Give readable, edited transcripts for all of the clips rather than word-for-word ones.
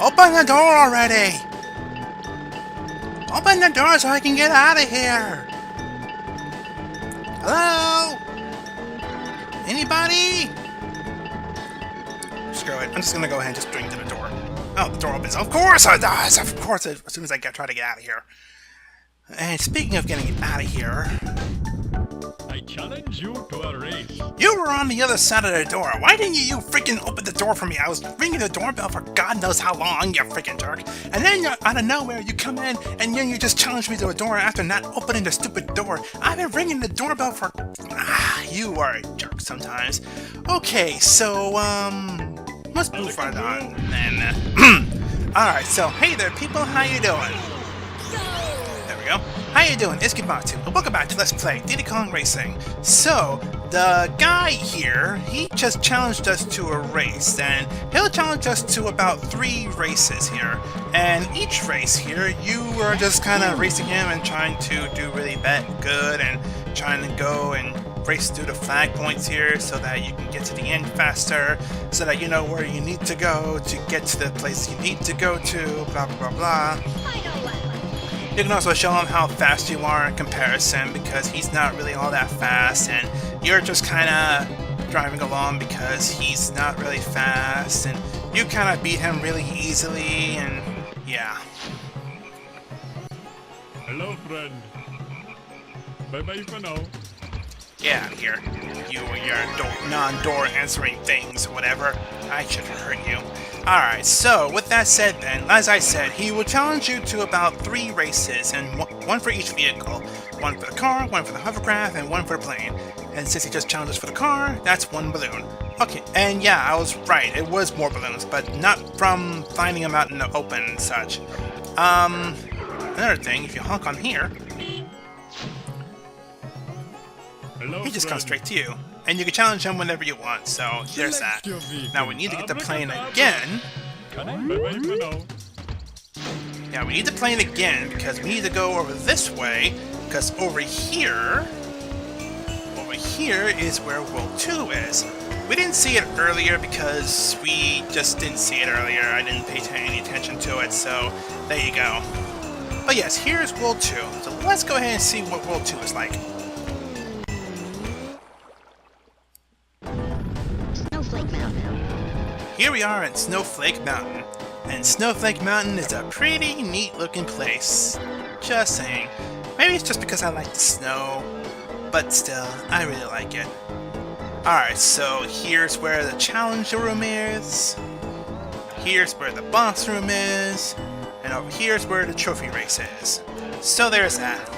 Open the door already! Open the door so I can get out of here! Hello? Anybody? Screw it. I'm just gonna go ahead and just drink to the door. Oh, the door opens. Of course it does! Of course, as soon as I try to get out of here. And speaking of getting out of here... I challenge you to a race. You were on the other side of the door. Why didn't you freaking open the door for me? I was ringing the doorbell for God knows how long, you freaking jerk. And then out of nowhere, you come in, and then you just challenge me to a door after not opening the stupid door. I've been ringing the doorbell for... you are a jerk sometimes. Okay, so, let's move right on, then. Alright, so, hey there, people, how you doing? There we go. How you doing? It's Gibatu, and welcome back to Let's Play Diddy Kong Racing. So, the guy here, he just challenged us to a race, and he'll challenge us to about 3 races here. And each race here, you are just kind of racing him and trying to do really good, and trying to go and race through the flag points here so that you can get to the end faster, so that you know where you need to go to get to the place you need to go to, blah blah blah blah. You can also show him how fast you are in comparison, because he's not really all that fast, and you're just kind of driving along because he's not really fast, and you kind of beat him really easily, and yeah. Hello, friend. Bye-bye for now. Get out of here. You and your non-door answering things, or whatever. I should have heard you. Alright, so with that said then, as I said, he will challenge you to about 3 races, and one for each vehicle. One for the car, one for the hovercraft, and one for the plane. And since he just challenged us for the car, that's 1 balloon. Okay, and yeah, I was right, it was more balloons, but not from finding them out in the open and such. Another thing, if you honk on here, Hello, he just comes friend. straight to you. And you can challenge him whenever you want, so there's that. Now we need to get the plane again. Bye-bye for now. Yeah, we need the plane again, because we need to go over this way, because over here is where World 2 is. We didn't see it earlier because we just didn't see it earlier. I didn't pay any attention to it, so there you go. But yes, here's World 2. So let's go ahead and see what World 2 is like. Snowflake Mountain. Here we are at Snowflake Mountain, and Snowflake Mountain is a pretty neat looking place. Just saying. Maybe it's just because I like the snow, but still, I really like it. Alright, so here's where the challenge room is, here's where the boss room is, and over here's where the trophy race is. So there's that.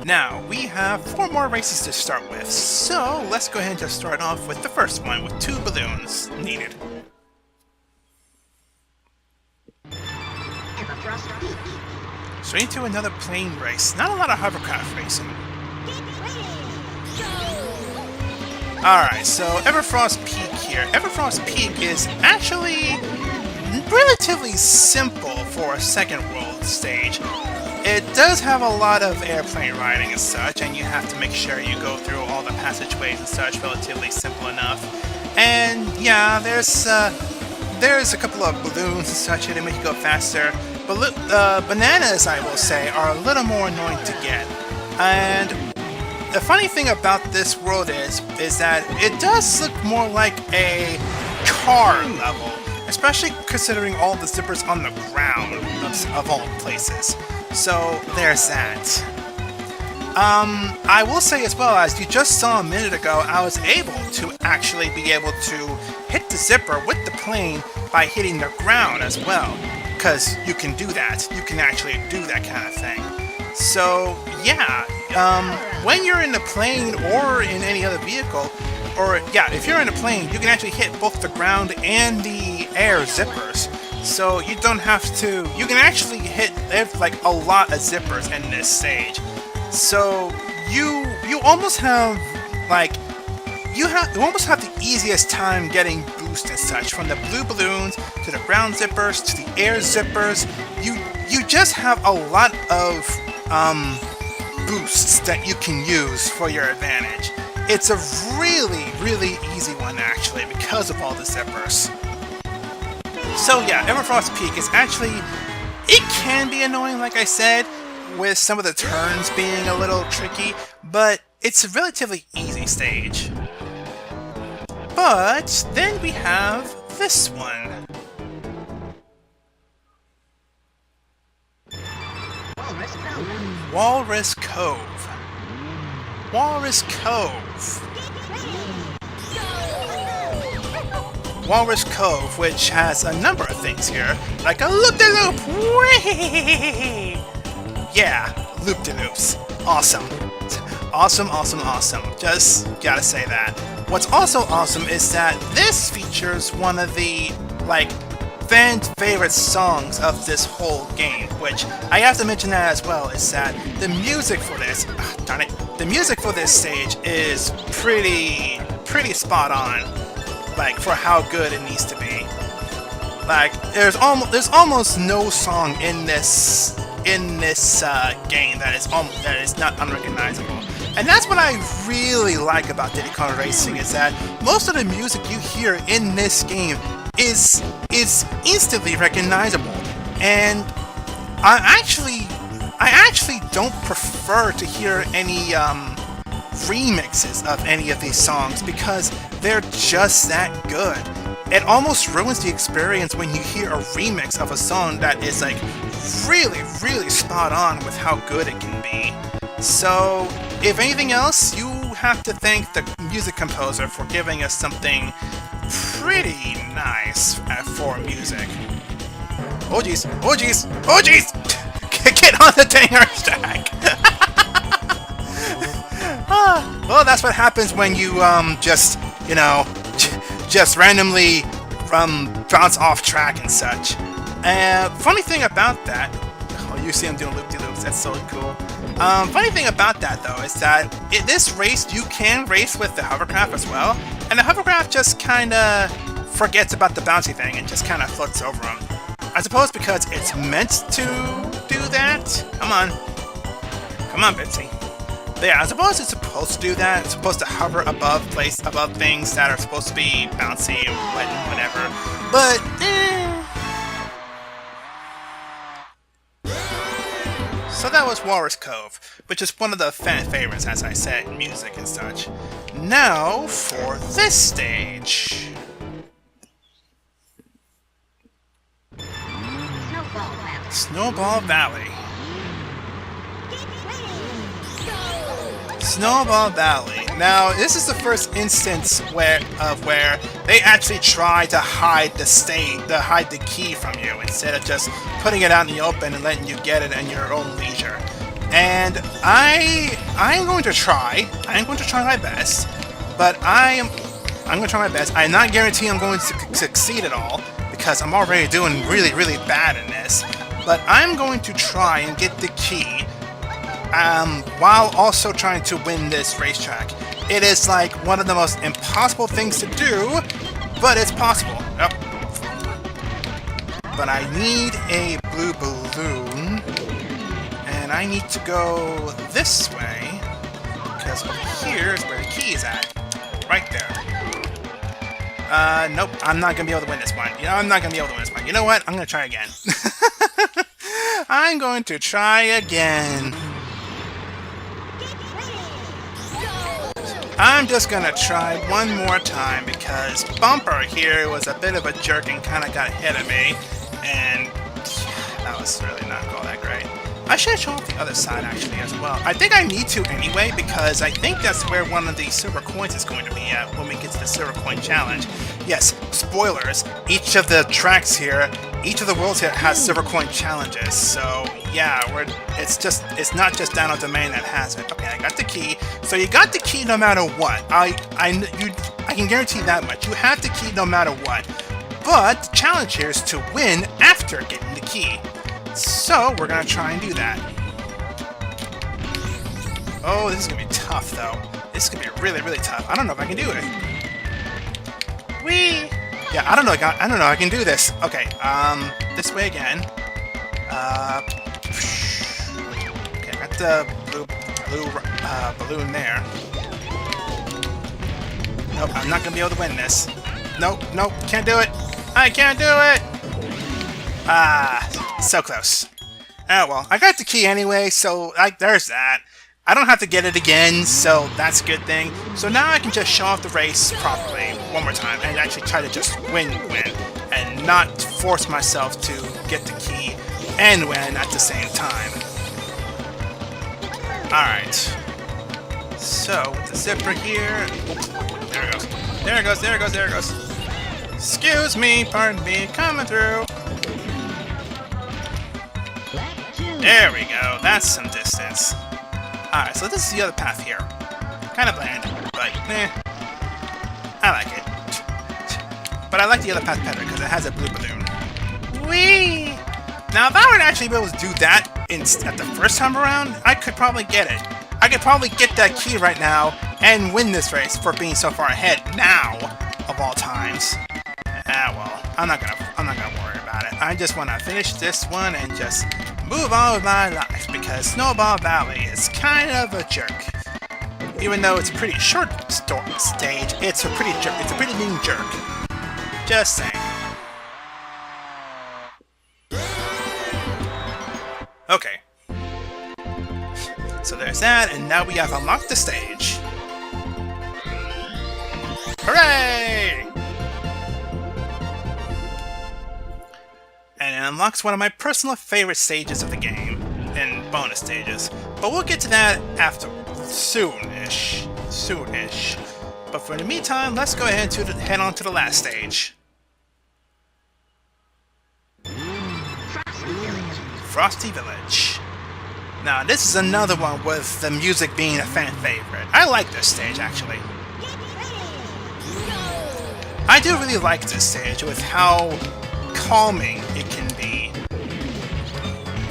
Now, we have 4 more races to start with, so let's go ahead and just start off with the first one with 2 balloons needed. Straight into another plane race. Not a lot of hovercraft racing. Alright, so Everfrost Peak here. Everfrost Peak is actually relatively simple for a second world stage. It does have a lot of airplane riding and such, and you have to make sure you go through all the passageways and such, relatively simple enough. And yeah, there's a couple of balloons and such that make you go faster. Bananas, I will say, are a little more annoying to get. And the funny thing about this world is that it does look more like a car level, especially considering all the zippers on the ground of all places. So there's that. I will say as well, as you just saw a minute ago, I was able to actually be able to hit the zipper with the plane by hitting the ground as well. Because you can do that. You can actually do that kind of thing. So, yeah. When you're in the plane or in any other vehicle, or, yeah, if you're in a plane, you can actually hit both the ground and the air zippers. So you don't have to... You can actually hit, like, a lot of zippers in this stage. So, you almost have, like... You almost have the easiest time getting boost and such, from the blue balloons to the ground zippers to the air zippers. You just have a lot of boosts that you can use for your advantage. It's a really, really easy one actually because of all the zippers. So yeah, Everfrost Peak is actually... It can be annoying, like I said, with some of the turns being a little tricky, but it's a relatively easy stage. But then we have this one. Walrus Cove. Walrus Cove. Walrus Cove, which has a number of things here, like a loop-de-loop! Yeah, loop-de-loops. Awesome. Awesome, awesome, awesome. Just gotta say that. What's also awesome is that this features one of the, like, fan-favorite songs of this whole game, which I have to mention that as well, is that the music for this, darn it, the music for this stage is pretty spot on, like, for how good it needs to be. Like, there's almost no song in this game that is not unrecognizable. And that's what I really like about Diddy Kong Racing, is that most of the music you hear in this game is instantly recognizable. And I actually don't prefer to hear any remixes of any of these songs, because they're just that good. It almost ruins the experience when you hear a remix of a song that is like really spot on with how good it can be. So if anything else, you have to thank the music composer for giving us something pretty nice for music. Oh jeez, oh jeez, oh jeez! Get on the dang track! Well, that's what happens when you just randomly bounce off track and such. Funny thing about that, oh, you see him doing loop-de-loops, that's so cool. Funny thing about that, though, is that in this race, you can race with the hovercraft as well, and the hovercraft just kinda forgets about the bouncy thing and just kinda floats over them. I suppose because it's meant to do that? Come on, Bitsy. But yeah, I suppose it's supposed to do that. It's supposed to hover above things that are supposed to be bouncy and wet and whatever. But, So that was Walrus Cove, which is one of the fan favorites, as I said, music and such. Now for this stage. Snowball Valley. Snowball Valley. Now, this is the first instance where they actually try to hide the key from you instead of just putting it out in the open and letting you get it at your own leisure. And I'm going to try. I'm going to try my best, but I'm going to try my best. I'm not guaranteeing I'm going to succeed at all, because I'm already doing really bad in this. But I'm going to try and get the key, while also trying to win this racetrack. It is like one of the most impossible things to do, but it's possible. Yep. But I need a blue balloon, and I need to go this way, because over here is where the key is at. Right there. Nope, I'm not gonna be able to win this one. I'm not gonna be able to win this one. You know what? I'm gonna try again. I'm going to try again. I'm just gonna try one more time, because Bumper here was a bit of a jerk and kinda got ahead of me, and that was really not all that great. I should show off the other side actually as well. I think I need to anyway, because I think that's where one of the silver coins is going to be at when we get to the silver coin challenge. Yes, spoilers, each of the tracks here, each of the worlds here has silver coin challenges, so yeah, it's not just Dino Domain that has it. Okay, I got the key. So you got the key no matter what. I can guarantee that much. You have the key no matter what. But the challenge here is to win after getting the key. So we're gonna try and do that. Oh, this is gonna be tough though. This is gonna be really tough. I don't know if I can do it. Whee! Yeah, I don't know. I can do this. Okay, this way again. Okay, I got the blue balloon there. Nope, I'm not gonna be able to win this. Nope, can't do it. I can't do it. Ah, so close. Oh well, I got the key anyway, so there's that. I don't have to get it again, so that's a good thing. So now I can just show off the race properly one more time and actually try to just win, and not force myself to get the key and win at the same time. Alright. So, with the zipper here... There it goes. There it goes, there it goes, there it goes. Excuse me, pardon me, coming through. There we go, that's some distance. Alright, so this is the other path here. Kind of bland, but I like it. But I like the other path better because it has a blue balloon. Whee! Now, if I were to actually be able to do that at the first time around, I could probably get it. I could probably get that key right now and win this race for being so far ahead now of all times. Well, I'm not gonna worry about it. I just want to finish this one and just move on with my life because Snowball Valley is kind of a jerk. Even though it's a pretty short stage, it's a pretty mean jerk. Just saying. Okay. So there's that, and now we have unlocked the stage. Hooray! And it unlocks one of my personal favorite stages of the game, and bonus stages. But we'll get to that after soonish. But for the meantime, let's go ahead and head on to the last stage. Frosty Village. Now, this is another one with the music being a fan favorite. I like this stage, actually. I do really like this stage with how calming it can be.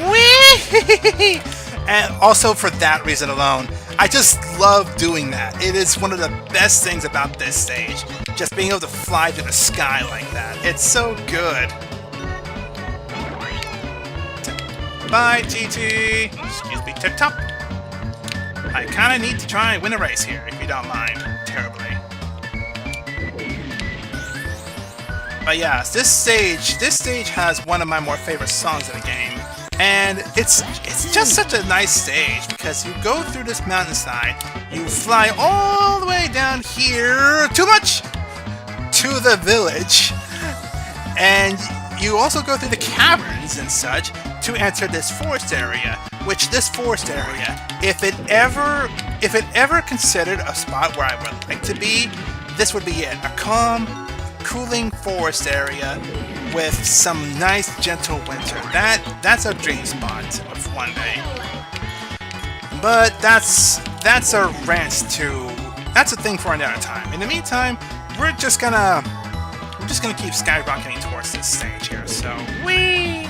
Whee! And also for that reason alone, I just love doing that. It is one of the best things about this stage. Just being able to fly to the sky like that. It's so good. Bye, TT! Excuse me, Tip Top. I kinda need to try and win a race here, if you don't mind. Terribly. But yeah, this stage has one of my more favorite songs in the game. And it's just such a nice stage, because you go through this mountainside, you fly all the way down here, to the village, and you also go through the caverns and such to enter this forest area, which this forest area, if it ever considered a spot where I would like to be, this would be it. A calm, cooling forest area with some nice gentle winter. That's a dream spot of one day. But that's a thing for another time. In the meantime, we're just gonna keep skyrocketing towards this stage here. So whee!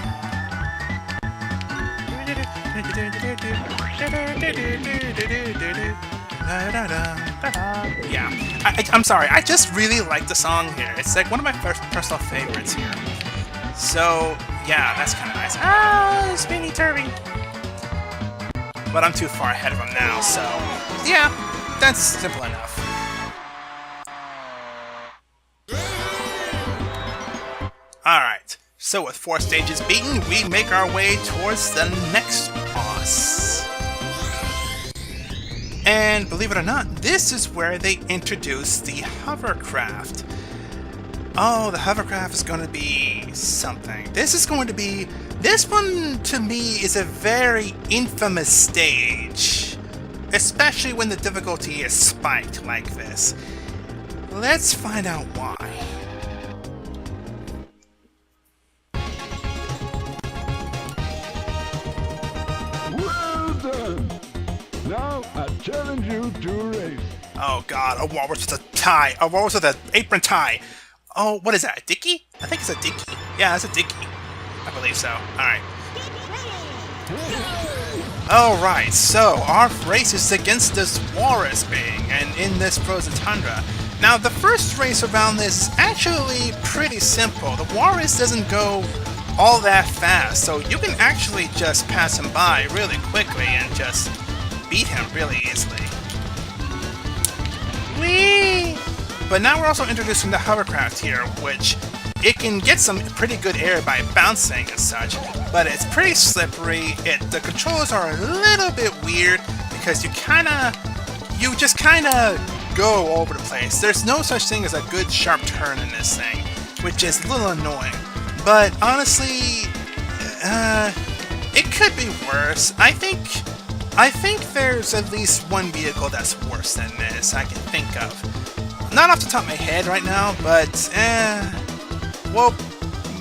Yeah, I'm sorry, I just really like the song here. It's like one of my first personal favorites here. So, yeah, that's kind of nice. Ah, Spinny Turby! But I'm too far ahead of him now, so yeah, that's simple enough. Alright, so with 4 stages beaten, we make our way towards the next boss. And believe it or not, this is where they introduce the hovercraft. Oh, the hovercraft is going to be something. This one to me is a very infamous stage. Especially when the difficulty is spiked like this. Let's find out why. Well done! Now I challenge you to a race. Oh god, a walrus with a tie. A walrus with an apron tie. Oh, what is that, a Dickie? I think it's a Dickie. Yeah, that's a Dickie. I believe so. Alright. Alright, so our race is against this walrus being, and in this frozen tundra. Now, the first race around this is actually pretty simple. The walrus doesn't go all that fast, so you can actually just pass him by really quickly and just beat him really easily. Whee! But now we're also introducing the hovercraft here, which it can get some pretty good air by bouncing and such, but it's pretty slippery. The controls are a little bit weird because you just kind of go all over the place. There's no such thing as a good sharp turn in this thing, which is a little annoying. But honestly, it could be worse. I think there's at least one vehicle that's worse than this I can think of. Not off the top of my head right now, but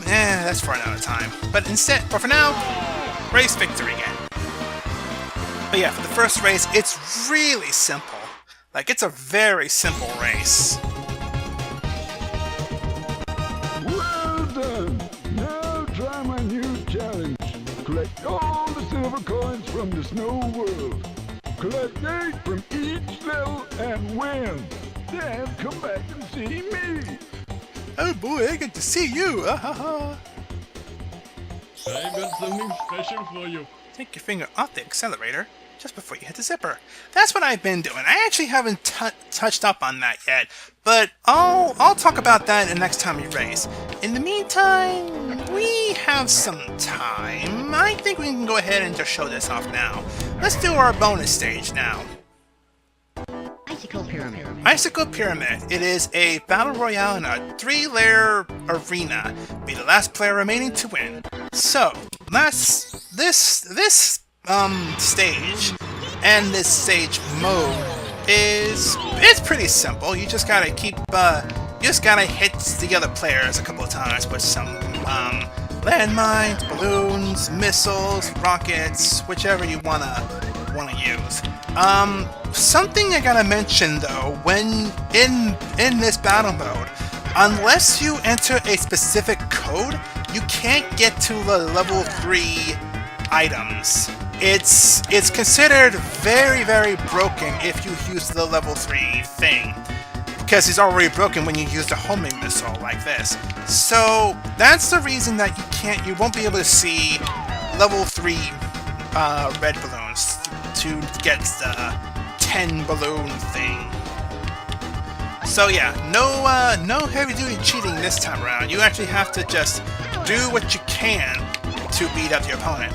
that's for another time. But for now, race victory again. But yeah, for the first race, it's really simple. Like, it's a very simple race. Well done! Now try my new challenge. Collect all the silver coins from the snow world. Collect 8 from each level and win. Then come back and see me. Oh boy, I get to see you! I got something special for you. Take your finger off the accelerator just before you hit the zipper. That's what I've been doing. I actually haven't touched up on that yet, but I'll talk about that the next time we race. In the meantime, we have some time. I think we can go ahead and just show this off now. Let's do our bonus stage now. Icicle Pyramid. Icicle Pyramid. It is a battle royale in a 3-layer arena. Be the last player remaining to win. So, this stage and this stage mode it's pretty simple. You just gotta hit the other players a couple of times with some landmines, balloons, missiles, rockets, whichever you wanna use. Something I gotta mention though, when in this battle mode, unless you enter a specific code, you can't get to the level 3 items. It's considered very, very broken if you use the level 3 thing, because it's already broken when you use the homing missile like this. So that's the reason that you won't be able to see level 3 red balloons to get the 10 balloon thing. So yeah, no heavy-duty cheating this time around. You actually have to just do what you can to beat up your opponent.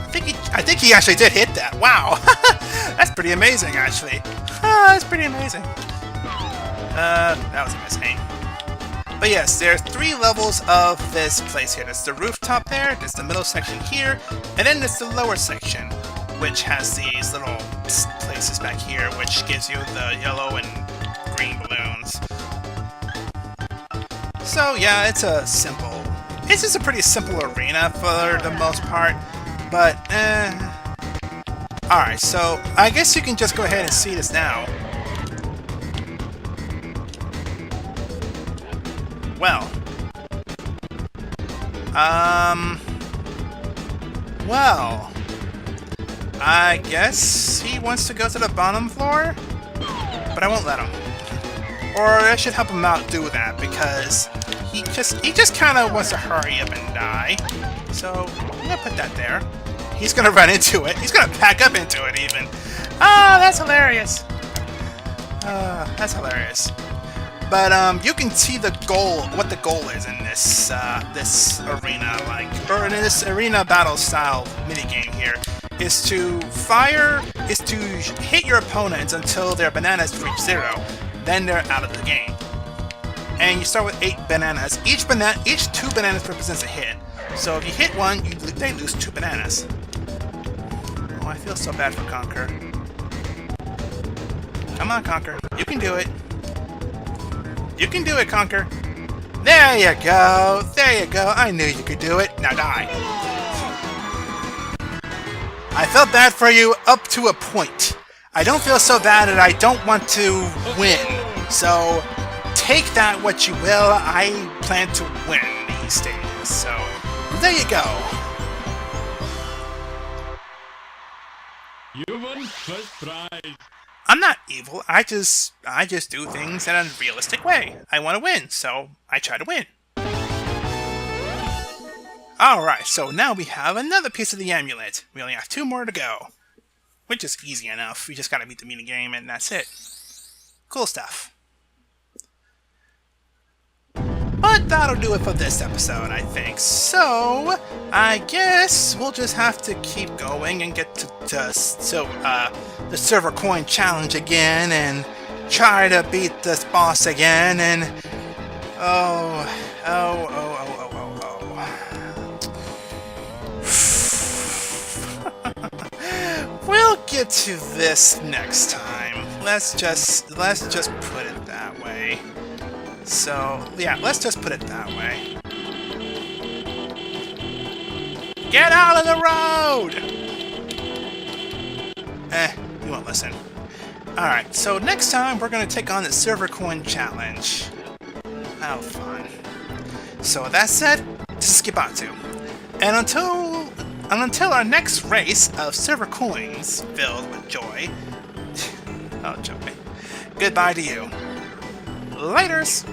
I think he actually did hit that. Wow, that's pretty amazing, actually. That's pretty amazing. That was a misaim. But yes, there's 3 levels of this place here. There's the rooftop there, there's the middle section here, and then there's the lower section, which has these little places back here, which gives you the yellow and green balloons. So yeah, it's just a pretty simple arena for the most part, but alright, so I guess you can just go ahead and see this now. Well, I guess he wants to go to the bottom floor, but I won't let him. Or I should help him out do that, because he just kind of wants to hurry up and die. So I'm gonna put that there. He's gonna run into it. He's gonna back up into it even. Ah, that's hilarious. That's hilarious. But you can see the goal, what the goal is in this this arena, or in this arena battle style minigame here, is to hit your opponents until their bananas reach 0. Then they're out of the game. And you start with 8 bananas. Each 2 bananas represents a hit. So if you hit one, they lose 2 bananas. Oh, I feel so bad for Conker. Come on, Conker. You can do it. You can do it, Conker. There you go. There you go. I knew you could do it. Now die. I felt bad for you up to a point. I don't feel so bad that I don't want to win. So take that what you will. I plan to win these stages. So there you go. You won first prize. I'm not evil. I just do things in a realistic way. I want to win, so I try to win. Alright, so now we have another piece of the amulet. We only have 2 more to go. Which is easy enough. We just gotta beat the minigame and that's it. Cool stuff. But that'll do it for this episode, I think. So, I guess we'll just have to keep going and get to the Silver Coin Challenge again and try to beat this boss again and... We'll get to this next time. Let's just put it that way. So, yeah, let's just put it that way. Get out of the road! You won't listen. Alright, so next time we're gonna take on the Silver Coin Challenge. How fun. So with that said, this is Skibatu. And until our next race of silver coins filled with joy, oh, joy. Goodbye to you. Laters!